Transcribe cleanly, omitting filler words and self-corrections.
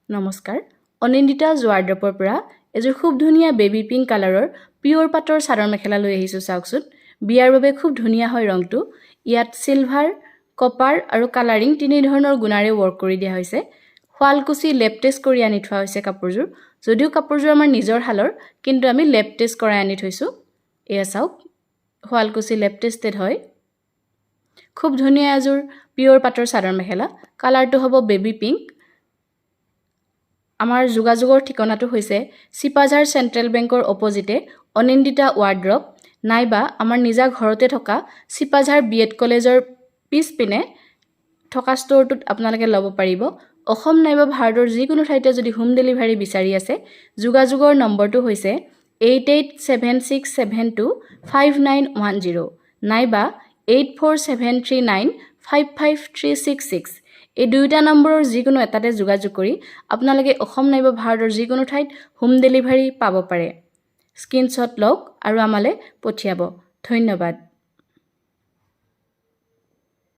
নমস্কাৰ অনিন্দিতা জোৱাৰড্ৰপৰ পৰা এযোৰ খুব ধুনীয়া বেবী পিংক কালাৰৰ পিয়ৰ পাটৰ চাদৰ মেখেলা লৈ আহিছোঁ চাওকচোন বিয়াৰ বাবে খুব ধুনীয়া হয় ৰংটো ইয়াত সিলভাৰ কপাৰ আৰু কালাৰিং তিনি ধৰণৰ গুণাৰে ৱৰ্ক কৰি দিয়া হৈছে শুৱালকুছি লেব টেষ্ট কৰি আনি থোৱা হৈছে কাপোৰযোৰ যদিও কাপোৰযোৰ আমাৰ নিজৰ হালৰ কিন্তু আমি লেব টেষ্ট কৰাই আনি থৈছোঁ এয়া চাওক শুৱালকুছি লেব টেষ্টেড হয় খুব ধুনীয়া এযোৰ পিয়ৰ পাটৰ চাদৰ মেখেলা কালাৰটো হ'ব বেবী পিংক আমাৰ যোগাযোগৰ ঠিকনাটো হৈছে চিপাঝাৰ চেন্ট্ৰেল বেংকৰ অপজিটে অনিন্দিতা ৱাৰ্ড্ৰপ নাইবা আমাৰ নিজা ঘৰতে থকা চিপাঝাৰ বিএড কলেজৰ পিছপিনে থকা ষ্টৰটোত আপোনালোকে ল'ব পাৰিব অসম নাইবা ভাৰতৰ যিকোনো ঠাইতে যদি হোম ডেলিভাৰী বিচাৰি আছে যোগাযোগৰ নম্বৰটো হৈছে 8876725910 নাইবা 8473955366 এই দুইটা নম্বৰৰ যিকোনো এটাতে যোগাযোগ কৰি আপোনালোকে অসম নাইবা ভাৰতৰ যিকোনো ঠাইত হোম ডেলিভাৰী পাব পাৰে স্ক্ৰিনশ্বট লওক আৰু আমালৈ পঠিয়াব ধন্যবাদ